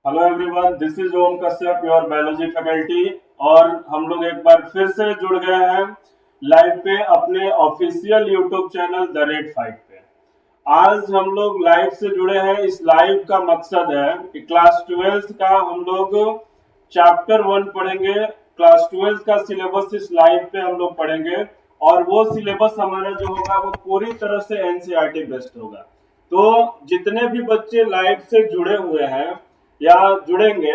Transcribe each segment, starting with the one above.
Hello everyone, this is Om Kashyap, your biology faculty. और हम लोग एक बार फिर से जुड़ गए हैं लाइव पे अपने official YouTube channel the red fight पे। आज हम लोग लाइव से जुड़े हैं। इस लाइव का मकसद है कि क्लास 12th का हम लोग चैप्टर 1 पढ़ेंगे। क्लास 12th का सिलेबस इस लाइव पे हम लोग पढ़ेंगे और वो सिलेबस हमारा जो होगा वो पूरी तरह से एनसीईआरटी बेस्ड होगा। तो जितने भी बच्चे लाइव से जुड़े हुए हैं या जुड़ेंगे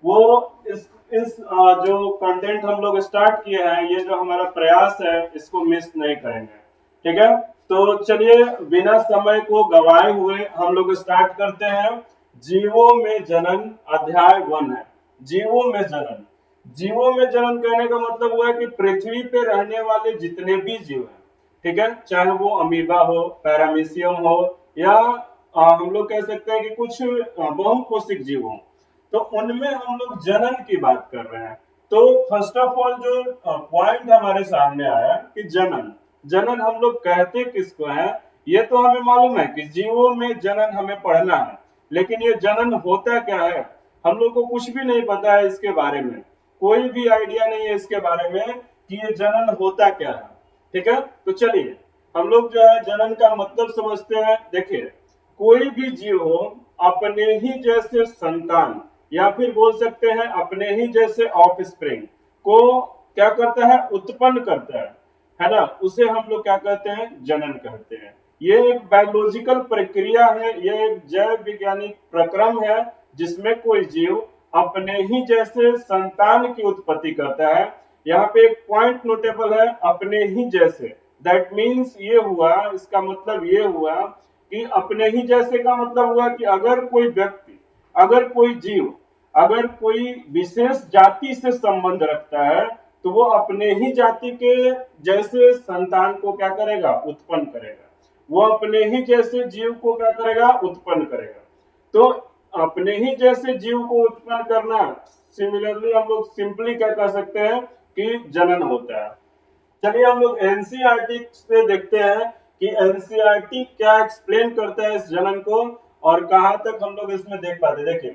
वो जो कंटेंट हम लोग स्टार्ट किए हैं, ये जो हमारा प्रयास है, इसको मिस नहीं करेंगे। ठीक है, तो चलिए बिना समय को गवाए हुए हम लोग स्टार्ट करते हैं। जीवों में जनन अध्याय 1 है। जीवों में जनन। जीवों में जनन कहने का मतलब हुआ है कि पृथ्वी पे रहने वाले जितने भी जीव हैं, ठीक है, चाहे वो अमीबा हो, पैरामीशियम हो या हम लोग कह सकते हैं कि कुछ बहुकोशिक जीव हो, तो उनमें हम लोग जनन की बात कर रहे हैं। तो फर्स्ट ऑफ ऑल जो पॉइंट हमारे सामने आया कि जनन जनन हम लोग कहते किसको है, ये तो हमें मालूम है कि जीवों में जनन हमें पढ़ना है, लेकिन ये जनन होता क्या है हम लोग को कुछ भी नहीं पता है। इसके बारे में कोई भी आइडिया नहीं है इसके बारे में कि ये जनन होता क्या है। ठीक है, तो चलिए हम लोग जो है जनन का मतलब समझते हैं। देखिए, कोई भी जीव हो अपने ही जैसे संतान या फिर बोल सकते हैं अपने ही जैसे ऑफस्प्रिंग को क्या करता है, उत्पन्न करता है ना, उसे हम लोग क्या कहते हैं, जनन कहते हैं। ये एक बायोलॉजिकल प्रक्रिया है, ये एक जैव वैज्ञानिक प्रक्रम है जिसमें कोई जीव अपने ही जैसे संतान की उत्पत्ति करता है। यहाँ पे एक पॉइंट नोटेबल है, अपने ही जैसे। दैट मीन्स ये हुआ, इसका मतलब ये हुआ कि अपने ही जैसे का मतलब हुआ कि अगर कोई व्यक्ति, अगर कोई जीव, अगर कोई विशेष जाति से संबंध रखता है तो वो अपने ही जाति के जैसे संतान को क्या करेगा, उत्पन्न करेगा। वो अपने ही जैसे जीव को क्या करेगा, उत्पन्न करेगा। तो अपने ही जैसे जीव को उत्पन्न करना, सिमिलरली हम लोग सिंपली क्या कह सकते हैं कि जनन होता है। चलिए हम लोग एनसीईआरटी से देखते हैं कि एनसीईआरटी क्या एक्सप्लेन करता है इस जनन को और कहां तक हम लोग इसमें देख पाते। देखिए,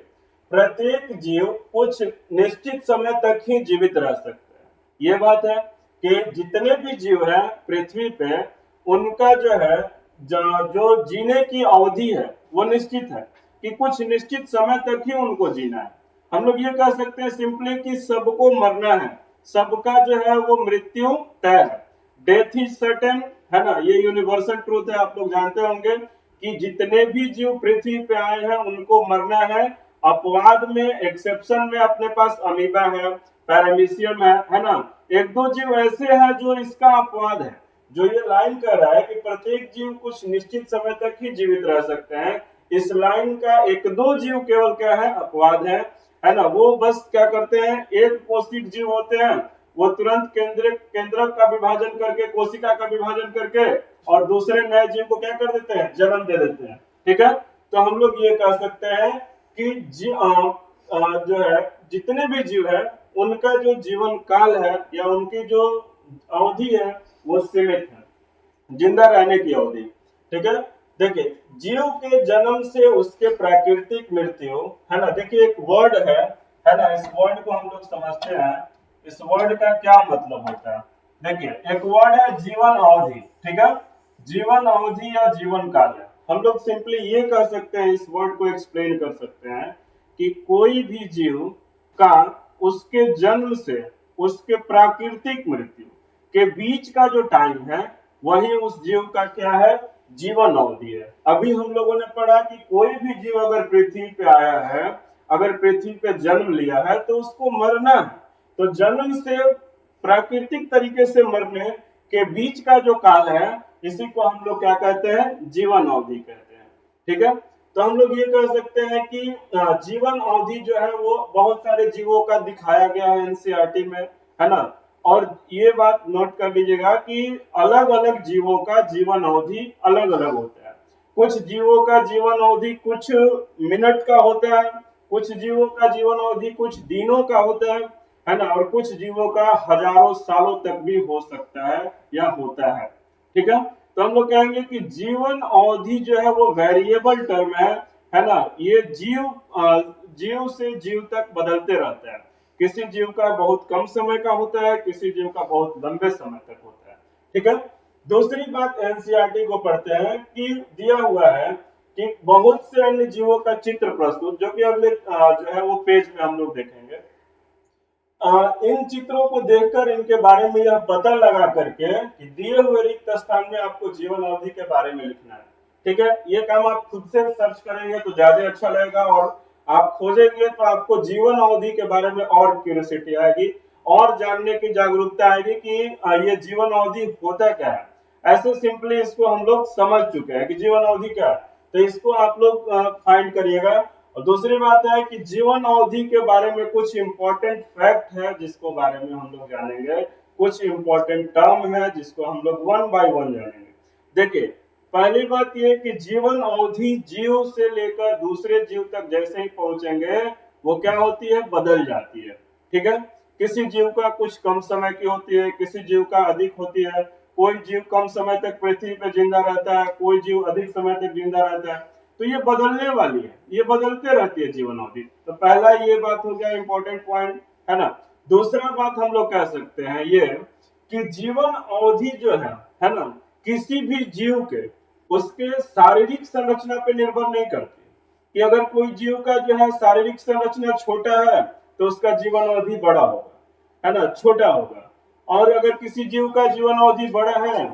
प्रत्येक जीव कुछ निश्चित समय तक ही जीवित रह सकता है। ये बात है कि जितने भी जीव हैं पृथ्वी पे, उनका जो है जो जीने की अवधि है वो निश्चित है कि कुछ निश्चित समय तक ही उनको जीना है। हम लोग ये कह सकते हैं सिंपली कि सबको मरना है, सबका जो है वो मृत्यु तय है। डेथ इज सर्टेन, है ना, ये यूनिवर्सल ट्रूथ है। आप लोग जानते होंगे कि जितने भी जीव पृथ्वी पे आए हैं उनको मरना है। अपवाद में, एक्सेप्शन में अपने पास अमीबा है, पैरामीशियम है ना। एक दो जीव ऐसे हैं जो इसका अपवाद है। जो ये लाइन कह रहा है कि प्रत्येक जीव कुछ निश्चित समय तक ही जीवित रह सकते हैं, इस लाइन का एक दो जीव केवल क्या है, अपवाद है ना। वो बस क्या करते हैं, एक कोशिक जीव होते हैं, वो तुरंत केंद्रक का विभाजन करके, कोशिका का विभाजन करके और दूसरे नए जीव को क्या कर देते हैं, जन्म दे देते हैं। ठीक है, तो हम लोग ये कह सकते हैं कि जो है जितने भी जीव है उनका जो जीवन काल है या उनकी जो अवधि है वो सीमित है, जिंदा रहने की अवधि। ठीक है, देखिए जीव के जन्म से उसके प्राकृतिक मृत्यु, है ना। देखिए एक वर्ड है ना, इस वर्ड को हम लोग समझते हैं, इस वर्ड का क्या मतलब होता है। देखिए एक वर्ड है जीवन अवधि, ठीक है, जीवन अवधि या जीवन काल है। हम लोग सिंपली ये कह सकते हैं, इस वर्ड को एक्सप्लेन कर सकते हैं कि कोई भी जीव का उसके जन्म से उसके प्राकृतिक मृत्यु के बीच का जो टाइम है वही उस जीव का क्या है, जीवन अवधि है। अभी हम लोगों ने पढ़ा कि कोई भी जीव अगर पृथ्वी पे आया है, अगर पृथ्वी पे जन्म लिया है तो उसको मरना है। तो जन्म से प्राकृतिक तरीके से मरने के बीच का जो काल है, इसी को हम लोग क्या कहते हैं, जीवन अवधि कहते हैं। ठीक है, तो हम लोग ये कह सकते हैं कि जीवन अवधि जो है वो बहुत सारे जीवों का दिखाया गया है एनसीईआरटी में, है ना। और ये बात नोट कर लीजिएगा कि अलग अलग जीवों का जीवन अवधि अलग अलग होता है। कुछ जीवों का जीवन अवधि कुछ मिनट का होता है, कुछ जीवों का जीवन अवधि कुछ दिनों का होता है ना, और कुछ जीवों का हजारों सालों तक भी हो सकता है या होता है। ठीक है, तो हम लोग कहेंगे कि जीवन अवधि जो है वो वेरिएबल टर्म है ना। ये जीव जीव से जीव तक बदलते रहता है। किसी जीव का बहुत कम समय का होता है, किसी जीव का बहुत लंबे समय तक होता है। ठीक है। दूसरी बात एनसीईआरटी को पढ़ते हैं कि दिया हुआ है कि बहुत से अन्य जीवों का चित्र प्रस्तुत, जो कि अगले जो है वो पेज में हम लोग देखेंगे। इन चित्रों को देखकर इनके बारे में यह पता लगा करके कि दिए हुए रिक्त स्थान में आपको जीवन अवधि के बारे में लिखना है। ठीक है। ये काम आप खुद से सर्च करेंगे तो ज्यादा अच्छा लगेगा, और आप खोजेंगे तो आपको जीवन अवधि के बारे में और क्यूरियोसिटी आएगी और जानने की जागरूकता आएगी कि ये जीवन अवधि होता क्या है। ऐसे सिंपली इसको हम लोग समझ चुके हैं कि जीवन अवधि क्या है, तो इसको आप लोग फाइंड करिएगा। और दूसरी बात है कि जीवन अवधि के बारे में कुछ इंपॉर्टेंट फैक्ट है जिसको बारे में हम लोग जानेंगे, कुछ इंपॉर्टेंट टर्म है जिसको हम लोग वन बाय वन जानेंगे। देखिए, पहली बात यह कि जीवन अवधि जीव से लेकर दूसरे जीव तक जैसे ही पहुंचेंगे वो क्या होती है, बदल जाती है। ठीक है। किसी जीव का कुछ कम समय की होती है, किसी जीव का अधिक होती है। कोई जीव कम समय तक पृथ्वी पे जिंदा रहता है, कोई जीव अधिक समय तक जिंदा रहता है। तो ये बदलने वाली है, ये बदलते रहती है जीवन अवधि। तो पहला ये बात हो गया इंपॉर्टेंट पॉइंट, है ना। दूसरा बात हम लोग कह सकते हैं ये कि जीवन अवधि जो है ना, किसी भी जीव के उसके शारीरिक संरचना पे निर्भर नहीं करती। कि अगर कोई जीव का जो है शारीरिक संरचना छोटा है तो उसका जीवन अवधि बड़ा होगा, है ना, छोटा होगा। और अगर किसी जीव का जीवन अवधि बड़ा है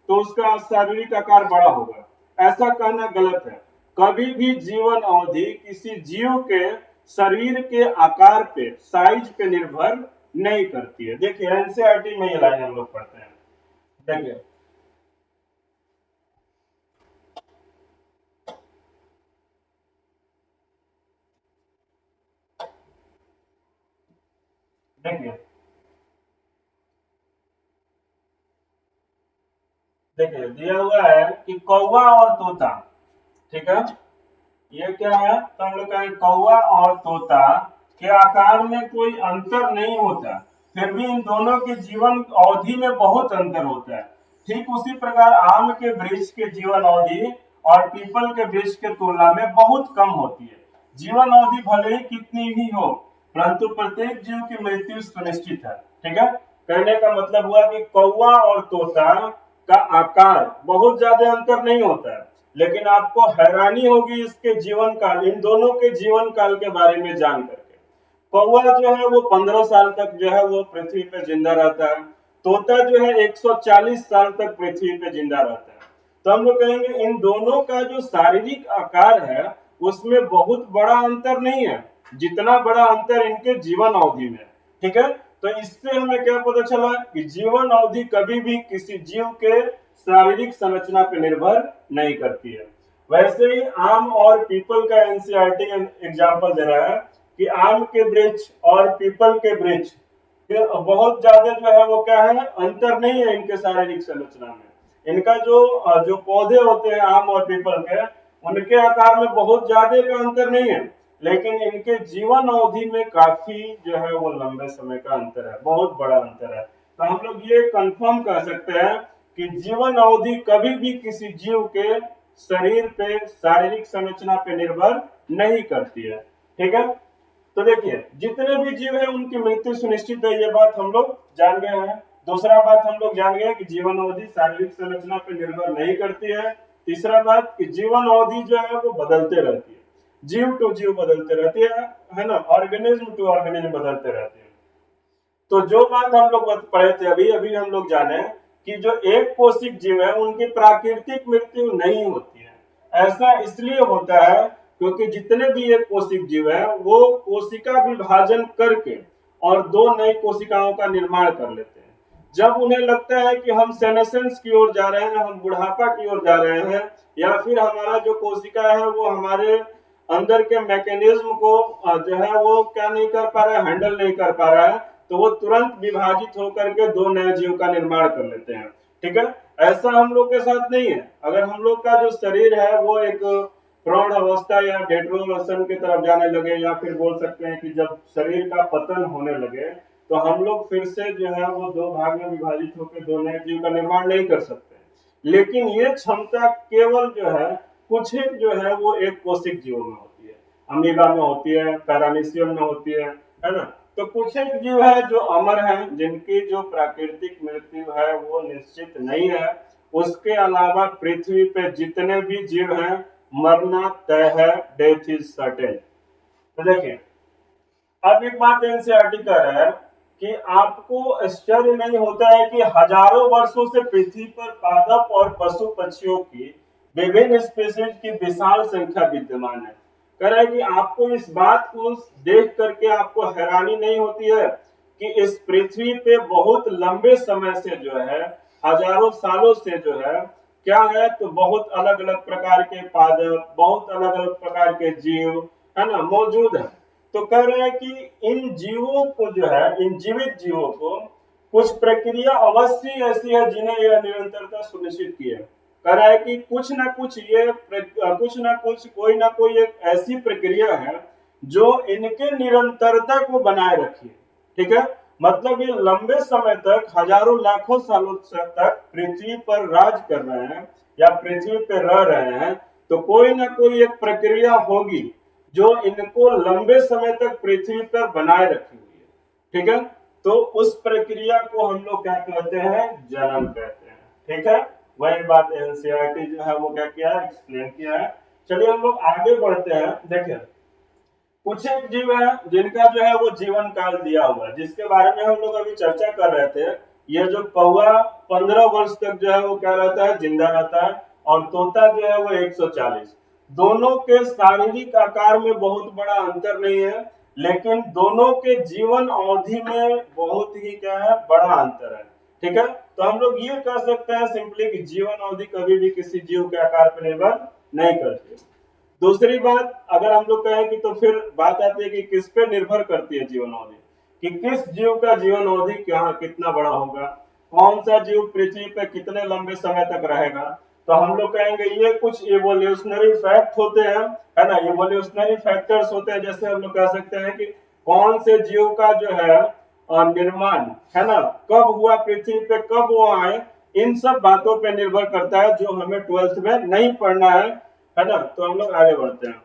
तो उसका शारीरिक आकार बड़ा होगा। ऐसा कहना गलत है। कभी भी जीवन अवधि किसी जीव के शरीर के आकार पे, साइज पे निर्भर नहीं करती है। देखिए, एनसीईआरटी में ये लाइन हम लोग पढ़ते हैं। देखिए, देखिए, देखिए दिया हुआ है कि कौवा और तोता। ठीक है। ये क्या है, तो हम लोग कहें कौवा और तोता के आकार में कोई अंतर नहीं होता, फिर भी इन दोनों के जीवन अवधि में बहुत अंतर होता है। ठीक उसी प्रकार आम के वृक्ष के जीवन अवधि और पीपल के वृक्ष के तुलना में बहुत कम होती है। जीवन अवधि भले ही कितनी भी हो, परंतु प्रत्येक जीव की मृत्यु सुनिश्चित है। ठीक है। कहने का मतलब हुआ कि कौवा और तोता का आकार बहुत ज्यादा अंतर नहीं होता है, लेकिन आपको हैरानी होगी इसके जीवन काल, इन दोनों के जीवन काल के बारे में जान करके। कौवा जो है वो 15 साल तक जो है वो पृथ्वी पे जिंदा रहता है। तोता जो है 140 साल तक पृथ्वी पे जिंदा रहता है। तो हम लोग कहेंगे इन दोनों का जो शारीरिक आकार है उसमें बहुत बड़ा अंतर नहीं है, जितना बड़ा अंतर इनके जीवन अवधि में। ठीक है। तो इससे हमें क्या पता चला कि जीवन अवधि कभी भी किसी जीव के शारीरिक संरचना पर निर्भर नहीं करती है। वैसे ही आम और पीपल का एनसीईआरटी एग्जाम्पल दे रहा है कि आम के वृक्ष और पीपल के वृक्ष बहुत ज्यादा जो है वो क्या है, अंतर नहीं है इनके शारीरिक संरचना में। इनका जो पौधे होते हैं आम और पीपल के, उनके आकार में बहुत ज्यादा का अंतर नहीं है, लेकिन इनके जीवन अवधि में काफी जो है वो लंबे समय का अंतर है, बहुत बड़ा अंतर है। तो हम लोग ये कंफर्म कर सकते हैं कि जीवन अवधि कभी भी किसी जीव के शरीर पे, शारीरिक संरचना पे निर्भर नहीं करती है। ठीक है। तो देखिए, जितने भी जीव है उनकी मृत्यु सुनिश्चित है, ये बात हम लोग जान गए हैं। दूसरा बात हम लोग जान गए कि जीवन अवधि शारीरिक संरचना पर निर्भर नहीं करती है। तीसरा बात कि जीवन अवधि जो है वो बदलते रहती है, जीव टू जीव बदलते रहती है ना, ऑर्गेनिज्म टू ऑर्गेनिज्म बदलते रहती है। तो जो बात हम लोग पढ़े थे अभी अभी, हम लोग जाने कि जो एक कोशिक जीव है उनकी प्राकृतिक मृत्यु नहीं होती है। ऐसा इसलिए होता है क्योंकि जितने भी एक कोशिक जीव है वो कोशिका विभाजन करके और दो नई कोशिकाओं का निर्माण कर लेते हैं। जब उन्हें लगता है कि हम सेनेसेंस की ओर जा रहे हैं, हम बुढ़ापा की ओर जा रहे हैं, या फिर हमारा जो कोशिका है वो हमारे अंदर के मैकेनिज्म को जो है वो क्या नहीं कर पा रहा है, हैंडल नहीं कर पा रहा है, तो वो तुरंत विभाजित होकर के दो नए जीव का निर्माण कर लेते हैं। ठीक है। ऐसा हम लोग के साथ नहीं है। अगर हम लोग का जो शरीर है वो एक प्रौढ़ अवस्था या डेट्रोलसन की तरफ जाने लगे, या फिर बोल सकते हैं कि जब शरीर का पतन होने लगे, तो हम लोग फिर से जो है वो दो भाग में विभाजित होकर दो नए जीव का निर्माण नहीं कर सकते। लेकिन ये क्षमता केवल जो है कुछ जो है वो एक कोशिक जीवों में होती है। अमीबा में होती है, पैरामीशियम में होती है ना। तो कुछ एक जीव है जो अमर हैं, जिनकी जो प्राकृतिक मृत्यु है वो निश्चित नहीं है। उसके अलावा पृथ्वी पे जितने भी जीव हैं मरना तय है, डेथ इज सर्टेन। तो देखिए, अब एक बात एनसीईआरटी कह रहा है कि आपको आश्चर्य नहीं होता है कि हजारों वर्षों से पृथ्वी पर पादप और पशु पक्षियों की विभिन्न स्पीशीज की विशाल संख्या विद्यमान है। कह रहा है कि आपको इस बात को देख करके आपको हैरानी नहीं होती है कि इस पृथ्वी पे बहुत लंबे समय से जो है, हजारों सालों से जो है क्या है, तो बहुत अलग अलग प्रकार के पादप, बहुत अलग अलग प्रकार के जीव है ना मौजूद है। तो कह रहे हैं कि इन जीवों को जो है, इन जीवित जीवों को कुछ प्रक्रिया अवश्य ऐसी है जिन्हें यह निरंतरता सुनिश्चित की है। कह रहा है कि कुछ ना कुछ कुछ ना कुछ कोई ना कोई एक ऐसी प्रक्रिया है जो इनके निरंतरता को बनाए रखी है। ठीक है, मतलब ये लंबे समय तक, हजारों लाखों सालों तक पृथ्वी पर राज कर रहे हैं या पृथ्वी पर रह रहे हैं, तो कोई ना कोई एक प्रक्रिया होगी जो इनको लंबे समय तक पृथ्वी पर बनाए रखी हुई है। ठीक है, तो उस प्रक्रिया को हम लोग क्या कहते हैं, जन्म कहते हैं। ठीक है, वही बात एनसीईआरटी जो है वो क्या किया है, एक्सप्लेन किया है। चलिए हम लोग आगे बढ़ते हैं। देखिए, कुछ एक जीव है जिनका जो है वो जीवन काल दिया हुआ है, जिसके बारे में हम लोग अभी चर्चा कर रहे थे। ये जो कौवा 15 वर्ष तक जो है वो क्या रहता है, जिंदा रहता है, और तोता जो है वो 140। दोनों के शारीरिक आकार में बहुत बड़ा अंतर नहीं है, लेकिन दोनों के जीवन अवधि में बहुत ही क्या है, बड़ा अंतर है। ठीक है, तो हम लोग ये कह सकते हैं सिंपली कि जीवन अवधि कभी भी किसी जीव के आकार पर निर्भर नहीं करती। दूसरी बात अगर हम लोग कहें कि तो फिर बात आती है कि किस पे निर्भर करती है जीवन अवधि, कि किस जीव का जीवन अवधि क्या कितना बड़ा होगा, कौन सा जीव पृथ्वी पे कितने लंबे समय तक रहेगा। तो हम लोग कहेंगे ये कुछ इवोल्यूशनरी फैक्ट होते हैं, है ना, इवोल्यूशनरी फैक्टर्स होते हैं। जैसे हम लोग कह सकते हैं कि कौन से जीव का जो है निर्माण है ना, कब हुआ पृथ्वी पे, कब वो आए, इन सब बातों पे निर्भर करता है जो हमें 12th में नहीं पढ़ना है ना। तो हम लोग आगे बढ़ते हैं।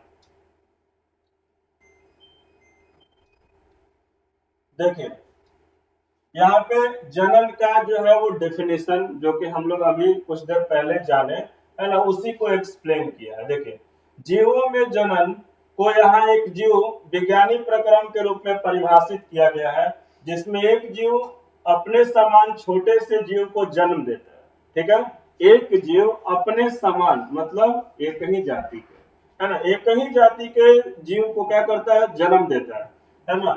देखिए, यहाँ पे जनन का जो है वो डेफिनेशन, जो कि हम लोग अभी कुछ देर पहले जाने, है ना, उसी को एक्सप्लेन किया है। देखिए, जीवों में जनन को यहाँ एक जीव वैज्ञानिक प्रक्रम के रूप में परिभाषित किया गया है, जिसमें एक जीव अपने समान छोटे से जीव को जन्म देता है। ठीक है, एक जीव अपने समान मतलब एक ही जाति के, है ना, एक ही जाति के जीव को क्या करता है, जन्म देता है ना,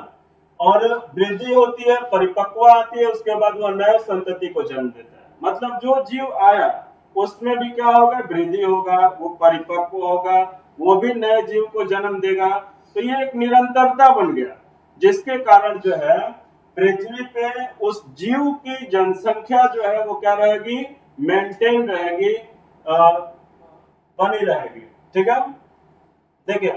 और वृद्धि होती है, परिपक्व आती है, उसके बाद वो नए संतति को जन्म देता है। मतलब जो जीव आया उसमें भी क्या होगा, वृद्धि होगा, वो परिपक्व होगा, वो भी नए जीव को जन्म देगा। तो ये एक निरंतरता बन गया, जिसके कारण जो है पृथ्वी पे उस जीव की जनसंख्या जो है वो क्या रहेगी, मेंटेन रहेगी, बनी रहेगी। ठीक है, देखिए,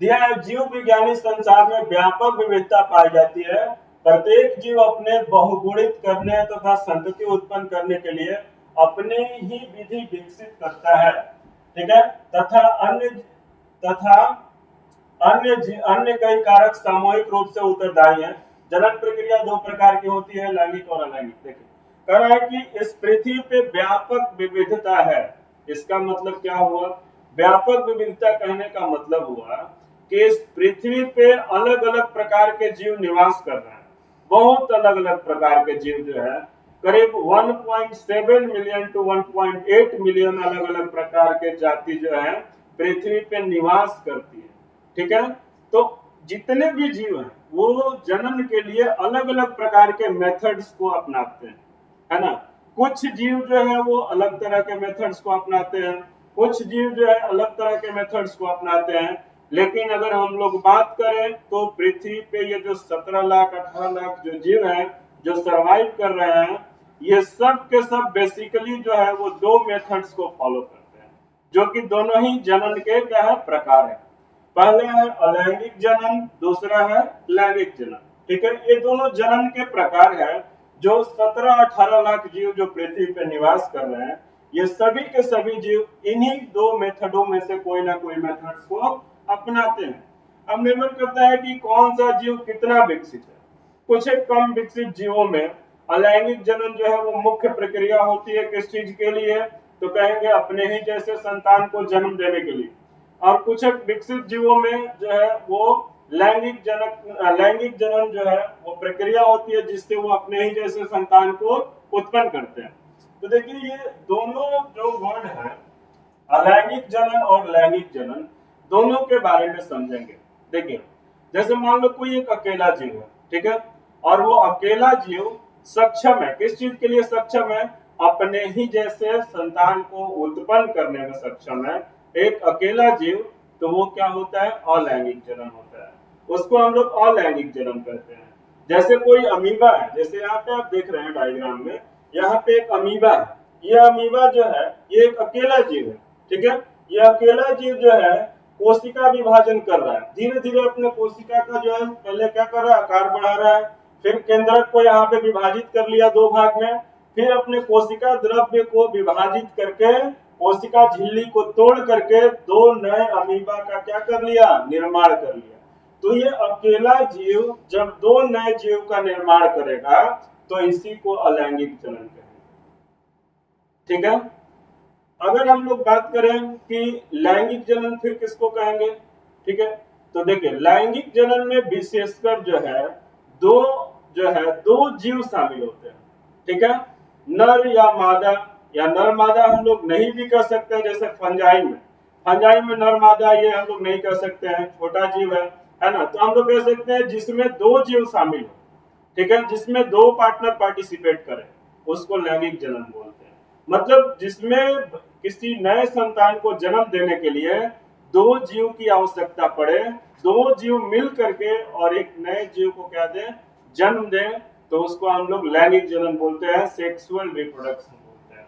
दिया है जीव विज्ञानी संसार में व्यापक विविधता पाई जाती है। प्रत्येक जीव अपने बहुगुणित करने तथा संतति उत्पन्न करने के लिए अपने ही विधि विकसित करता है। ठीक है, तथा अन्य कई कारक सामूहिक रूप से उत्तरदायी हैं। जनन प्रक्रिया दो प्रकार की होती है, लैंगिक और अलैंगिक। देखिए, कह रहा है कि इस पृथ्वी पे व्यापक विविधता है। इसका मतलब क्या हुआ, व्यापक विविधता कहने का मतलब हुआ कि इस पृथ्वी पे अलग अलग प्रकार के जीव निवास कर रहे हैं। बहुत अलग अलग प्रकार के जीव जो है, करीब 1.7 मिलियन टू 1.8 मिलियन अलग अलग प्रकार के जाति जो है पृथ्वी पे निवास करती है। ठीक है, तो जितने भी जीव हैं वो जनन के लिए अलग अलग प्रकार के मेथड्स को अपनाते हैं, है ना। कुछ जीव जो है वो अलग तरह के मेथड्स को अपनाते हैं, कुछ जीव जो है अलग तरह के मेथड्स को अपनाते हैं। लेकिन अगर हम लोग बात करें तो पृथ्वी पे ये जो 17 लाख 18 लाख जो जीव हैं जो सरवाइव कर रहे हैं, ये सब के सब बेसिकली जो है वो दो मेथड्स को फॉलो करते हैं, जो कि दोनों ही जनन के क्या है, प्रकार है। पहला है अलैंगिक जनन, दूसरा है लैंगिक जनन। ठीक है, ये दोनों जनन के प्रकार है जो 17-18 लाख जीव जो पृथ्वी पे निवास कर रहे हैं, ये सभी के सभी जीव इन्हीं दो मेथडों में से कोई ना कोई मेथड्स को अपनाते हैं। अब निर्भर करता है कि कौन सा जीव कितना विकसित है। कुछ एक कम विकसित जीवों में अलैंगिक जनन जो है वो मुख्य प्रक्रिया होती है। किस चीज के लिए? तो कहेंगे अपने ही जैसे संतान को जन्म देने के लिए। और कुछ एक विकसित जीवों में जो है वो लैंगिक जनन जो है वो प्रक्रिया होती है जिससे वो अपने ही जैसे संतान को उत्पन्न करते हैं। तो देखिए ये दोनों जो वर्ड है, अलैंगिक जनन और लैंगिक जनन, दोनों के बारे में समझेंगे। देखिए जैसे मान लो कोई एक अकेला जीव है, ठीक है, और वो अकेला जीव सक्षम है, किस चीज के लिए सक्षम है? अपने ही जैसे संतान को उत्पन्न करने में सक्षम है, एक अकेला जीव, तो वो क्या होता है? अलैंगिक जनन होता है। उसको हम लोग अलैंगिक जनन कहते हैं। जैसे कोई अमीबा है, जैसे यहाँ पे आप देख रहे हैं डायग्राम में, यहाँ पे एक अमीबा है। ये अमीबा जो है ये एक अकेला जीव है, ठीक है। ये अकेला जीव जो है कोशिका विभाजन कर रहा है, धीरे धीरे अपने कोशिका का जो है पहले क्या कर रहा है? आकार बढ़ा रहा है, फिर केंद्रक को यहाँ पे विभाजित कर लिया दो भाग में, फिर अपने कोशिका द्रव्य को विभाजित करके कोशिका झिल्ली को तोड़ करके दो नए अमीबा का क्या कर लिया? निर्माण कर लिया। तो ये अकेला जीव जब दो नए जीव का निर्माण करेगा तो इसी को अलैंगिक जनन कहेंगे, ठीक है। अगर हम लोग बात करें कि लैंगिक जनन फिर किसको कहेंगे, ठीक है, तो देखिए लैंगिक जनन में विशेषकर दो जीव शामिल होते हैं, ठीक है। नर या मादा, या नर मादा हम लोग नहीं भी कर सकते हैं, जैसे फंजाई में नर मादा ये हम लोग नहीं कर सकते हैं, छोटा जीव है ना। तो हम लोग कह सकते हैं जिसमें दो जीव शामिल हो, ठीक है, जिसमें दो पार्टनर पार्टिसिपेट करें, उसको लैंगिक जनन बोलते हैं। मतलब जिसमें किसी नए संतान को जन्म देने के लिए दो जीव की आवश्यकता पड़े, दो जीव मिल करके और एक नए जीव को क्या दें? जन्म दें, तो उसको हम लोग लैंगिक जनन बोलते हैं, सेक्सुअल रिप्रोडक्शन बोलते हैं।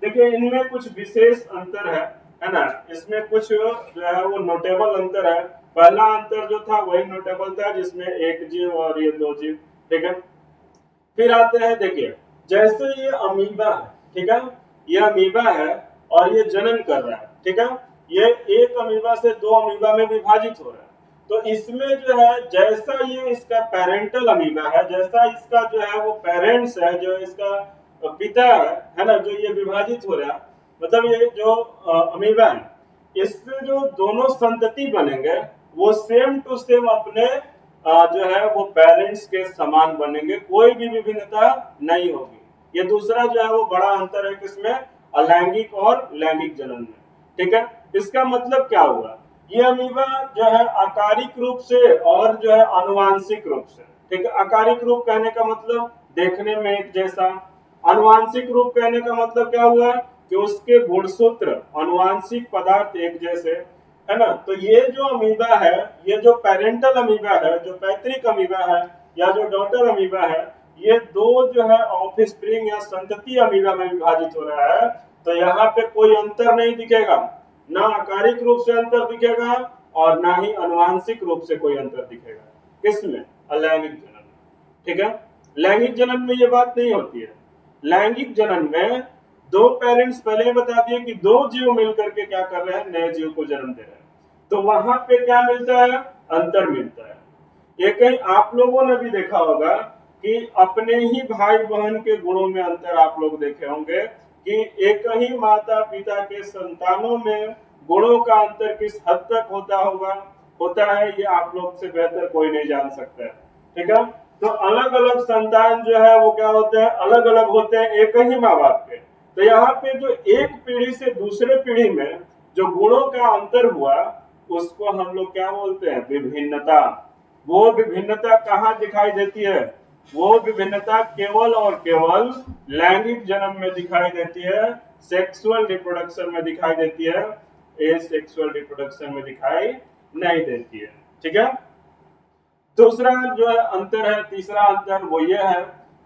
देखिए इनमें कुछ विशेष अंतर है ना। इसमें कुछ जो है वो नोटेबल अंतर है। पहला अंतर जो था वही नोटेबल था, जिसमें एक जीव और ये दो जीव, ठीक है। फिर आते हैं, देखिए जैसे ये अमीबा है, ठीक है, ये अमीबा है और ये जनन कर रहा है, ठीक है, ये एक अमीबा से दो अमीबा में विभाजित हो रहा है। तो इसमें जो है जैसा ये इसका पेरेंटल अमीबा है, जैसा इसका जो है वो पेरेंट्स है, जो इसका पिता है ना, जो ये विभाजित हो रहा है, मतलब ये जो अमीबा है, इससे जो दोनों संतति बनेंगे वो सेम टू सेम अपने जो है वो पेरेंट्स के समान बनेंगे, कोई भी विभिन्नता नहीं होगी। ये दूसरा जो है वो बड़ा अंतर है किसमें? अलैंगिक और लैंगिक जनन में, ठीक है। इसका मतलब क्या हुआ? ये अमीबा जो है आकारिक रूप से और जो है आनुवांशिक रूप से, ठीक है। आकारिक रूप कहने का मतलब देखने में एक जैसा, आनुवांशिक रूप कहने का मतलब क्या हुआ? कि उसके गुणसूत्र, आनुवांशिक पदार्थ एक जैसे, है ना। तो ये जो अमीबा है, ये जो पेरेंटल अमीबा है, जो पैतृक अमीबा है या जो डॉटर अमीबा है, ये दो जो है ऑफस्प्रिंग या संतति अमीबा में विभाजित हो रहा है। तो यहाँ पे कोई अंतर नहीं दिखेगा, ना आकारिक रूप से अंतर दिखेगा और ना ही आनुवांशिक रूप से कोई अंतर दिखेगा। किसमें? अलैंगिक जनन में, ठीक है। लैंगिक जनन में ये बात नहीं होती है। लैंगिक जनन में दो पेरेंट्स, पहले ही बता दिए कि दो जीव मिलकर के क्या कर रहे हैं? नए जीव को जन्म दे रहे हैं। तो वहां पे क्या मिलता है? अंतर मिलता है। ये कहीं आप लोगों ने भी देखा होगा कि अपने ही भाई बहन के गुणों में अंतर आप लोग देखे होंगे कि एक ही माता पिता के संतानों में गुणों का अंतर किस हद तक होता है, ये आप लोग से बेहतर कोई नहीं जान सकता है, ठीक है। तो अलग अलग संतान जो है वो क्या होते हैं? अलग अलग होते हैं एक ही माँ बाप के। तो यहाँ पे जो एक पीढ़ी से दूसरे पीढ़ी में जो गुणों का अंतर हुआ, उसको हम लोग क्या बोलते हैं? विभिन्नता। वो विभिन्नता कहाँ दिखाई देती है? वो विभिन्नता केवल और केवल लैंगिक जन्म में दिखाई देती है, सेक्सुअल रिप्रोडक्शन में दिखाई देती है, एसेक्सुअल रिप्रोडक्शन में दिखाई नहीं देती है, ठीक है। दूसरा जो है अंतर है, तीसरा अंतर वो ये है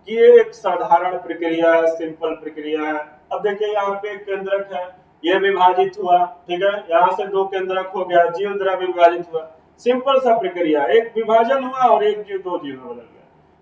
कि ये एक साधारण प्रक्रिया है, सिंपल प्रक्रिया है। अब देखिए यहाँ पे एक केंद्रक है, ये विभाजित हुआ, ठीक है, यहाँ से दो केंद्रक हो गया, जीव द्रव्य विभाजित हुआ, सिंपल सा प्रक्रिया, एक विभाजन हुआ और एक जीव दो जीव में बदल गया।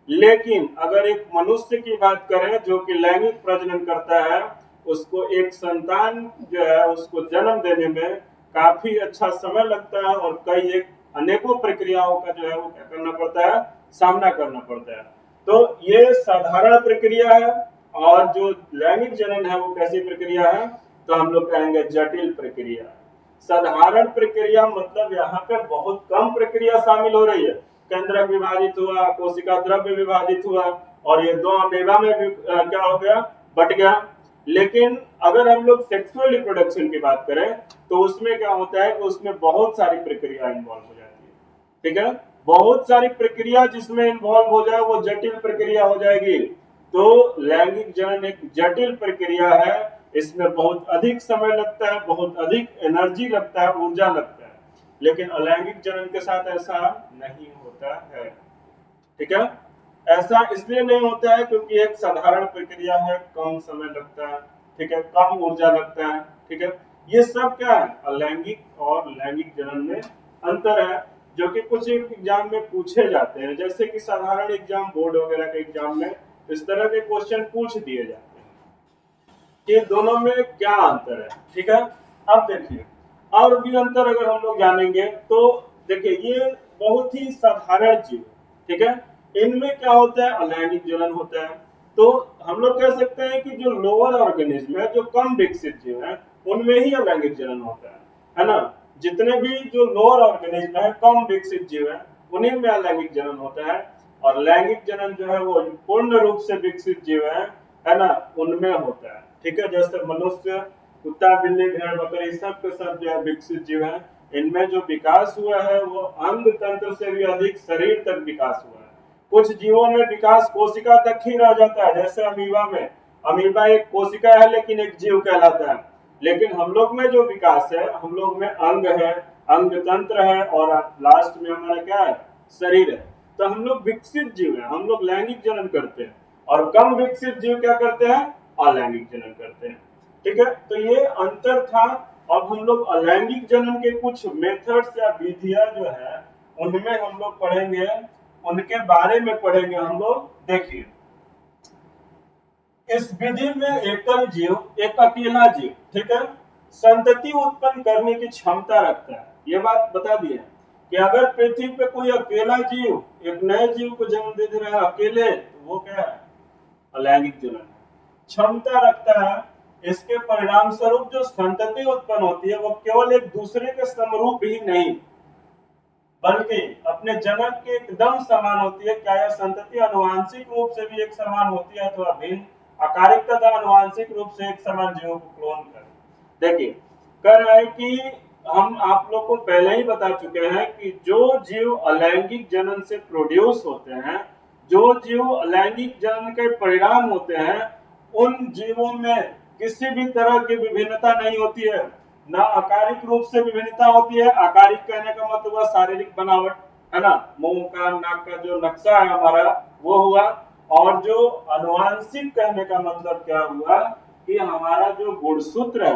लेकिन अगर एक मनुष्य की बात करें जो कि लैंगिक प्रजनन करता है, उसको एक संतान जो है उसको जन्म देने में काफी अच्छा समय लगता है और कई एक अनेकों प्रक्रियाओं का जो है वो क्या करना पड़ता है, सामना करना पड़ता है। तो ये साधारण प्रक्रिया है, और जो लैंगिक जनन है वो कैसी प्रक्रिया है, तो हम लोग कहेंगे जटिल प्रक्रिया। साधारण प्रक्रिया मतलब यहाँ पे बहुत कम प्रक्रिया शामिल हो रही है, केंद्रक विभाजित हुआ, कोशिका द्रव्य विभाजित हुआ, और ये दो अमीबा में भी क्या हो गया, बट गया। लेकिन अगर हम लोग सेक्सुअल रिप्रोडक्शन की बात करें तो उसमें क्या होता है कि उसमें बहुत सारी प्रक्रिया इन्वॉल्व हो जाती है, ठीक है। बहुत सारी प्रक्रिया जिसमें इन्वॉल्व हो जाए वो जटिल प्रक्रिया हो जाएगी। तो लैंगिक जनन एक जटिल प्रक्रिया है, इसमें बहुत अधिक समय लगता है, बहुत अधिक एनर्जी लगता है, ऊर्जा लगता है। लेकिन अलैंगिक जनन के साथ ऐसा नहीं होता है, ठीक है। ऐसा इसलिए नहीं होता है क्योंकि एक साधारण प्रक्रिया है, कम समय लगता है, ठीक है, कम ऊर्जा लगता है, ठीक है। ये सब क्या है, अलैंगिक और लैंगिक जनन में अंतर है, जो कि कुछ एग्जाम में पूछे जाते हैं। जैसे कि साधारण एग्जाम, बोर्ड वगैरह के एग्जाम में इस तरह के क्वेश्चन पूछ दिए जाते हैं कि दोनों में क्या अंतर है, ठीक है। अब देखिए, और भी अंतर अगर हम लोग जानेंगे तो देखिए ये बहुत ही साधारण चीज, ठीक है। इनमें क्या होता है, अलैंगिक जनन होता है। तो हम लोग कह सकते हैं कि जो लोअर ऑर्गेनिज्म है, जो कम विकसित जीव है, उनमें ही अलैंगिक जनन होता है ना। जितने भी जो लोअर ऑर्गेनिज्म है, कम विकसित जीव है, उन्हीं में अलैंगिक जनन होता है। और लैंगिक जनन जो है वो पूर्ण रूप से विकसित जीव है ना, उनमें होता है, ठीक है। जैसे मनुष्य, कुत्ता, बिल्ली, भेड़, बकरी, सब के सब जो है विकसित जीव है। इनमें जो विकास हुआ है वो अंग तंत्र से भी अधिक शरीर तक विकास हुआ है। कुछ जीवों में विकास कोशिका तक ही रह जाता है, जैसे अमीबा में। अमीबा एक कोशिका है लेकिन एक जीव कहलाता है। लेकिन हम लोग में जो विकास है, हम लोग में अंग है, अंग तंत्र है, और लास्ट में हमारा क्या है, शरीर है। तो हम लोग विकसित जीव है, हम लोग लैंगिक जनन करते हैं, और कम विकसित जीव क्या करते हैं, अलैंगिक जनन करते हैं, ठीक है। तो ये अंतर था। अब हम लोग अलैंगिक जनन के कुछ मेथड्स या विधियां जो है उनमें हम लोग पढ़ेंगे, उनके बारे में पढ़ेंगे हम लोग। देखिए, इस विधि में एकल जीव, एक अकेला जीव, ठीक है, संतति उत्पन्न करने की क्षमता रखता है। ये बात बता दिए कि अगर पृथ्वी पे कोई अकेला जीव एक नए जीव को जन्म दे रहा है अकेले, तो वो क्या है, अलैंगिक जनन क्षमता रखता है। इसके परिणाम स्वरूप जो संतति उत्पन्न होती है वो केवल एक दूसरे के समरूप ही नहीं, बल्कि अपने जनक के एकदम समान होती है। क्या यह संतति आनुवंशिक रूप से भी एक समान होती है अथवा भिन्न, आकारिक तथा आनुवंशिक रूप से एक समान जीवों को क्लोन कर। देखिए, कह रहा है कि हम आप लोग को पहले ही बता चुके हैं कि जो जीव अलैंगिक जनन से प्रोड्यूस होते हैं, जो जीव अलैंगिक जनन के परिणाम होते हैं, उन जीवों में किसी भी तरह की विभिन्नता नहीं होती है, ना आकारिक रूप से विभिन्नता होती है। आकारिक कहने का मतलब हुआ शारीरिक बनावट, है ना, मुंह का, नाक का जो नक्शा है हमारा वो हुआ। और जो आनुवंशिक कहने का मतलब क्या हुआ कि हमारा जो गुणसूत्र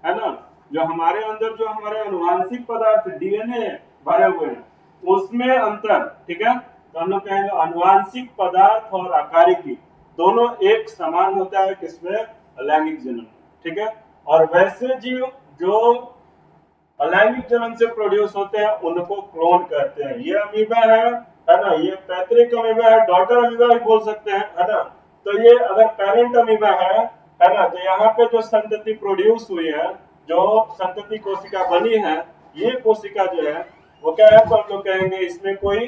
है ना, जो हमारे अंदर जो हमारे आनुवंशिक पदार्थ डीएनए भरे हुए हैं, उसमें अंतर, ठीक है। तो हम लोग कहेंगे आनुवंशिक पदार्थ और आकारिकी दोनों एक समान होता है, किसमें, अलैंगिक जनन, ठीक है। और वैसे जीव जो अलैंगिक जनन से प्रोड्यूस होते हैं उनको क्लोन कहते हैं। ये अमीबा है ना, ये पैतृक अमीबा है, डॉटर अमीबा भी बोल सकते हैं, है ना। तो ये अगर पेरेंट अमीबा है ना, तो यहाँ पे जो संतति प्रोड्यूस हुई है, जो संतति कोशिका बनी है, ये कोशिका जो है वो क्या है, तो हम लोग कहेंगे इसमें कोई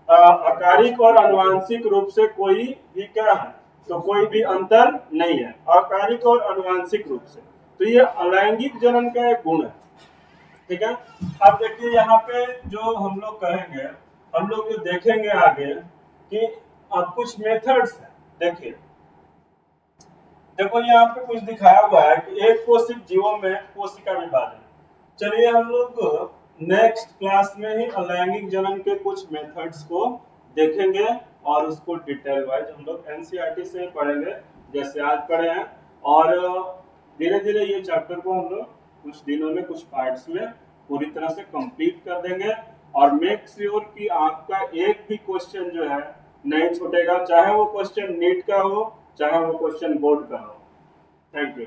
आकारिक और आनुवंशिक रूप से कोई भी क्या है, तो कोई भी अंतर नहीं है, आकारिक और आनुवंशिक रूप से। तो ये अलैंगिक जनन का एक गुण है, ठीक है। अब देखिए यहाँ पे जो हम लोग कहेंगे, हम लोग जो देखेंगे आगे कि अब कुछ मेथड्स हैं। देखिए, देखो यहाँ पे कुछ दिखाया हुआ है कि एक कोशिक जीवों में कोशिका विभाजन। चलिए हम लोग नेक्स्ट क्लास में ही अलैंगिक जनन के कुछ मेथड्स को देखेंगे, और उसको डिटेल वाइज हम लोग एनसीईआरटी से पढ़ेंगे, जैसे आज पढ़े हैं। और धीरे धीरे ये चैप्टर को हम लोग कुछ दिनों में, कुछ पार्ट्स में पूरी तरह से कंप्लीट कर देंगे। और मेक श्योर कि आपका एक भी क्वेश्चन जो है नहीं छूटेगा, चाहे वो क्वेश्चन नीट का हो, चाहे वो क्वेश्चन बोर्ड का हो। Thank you.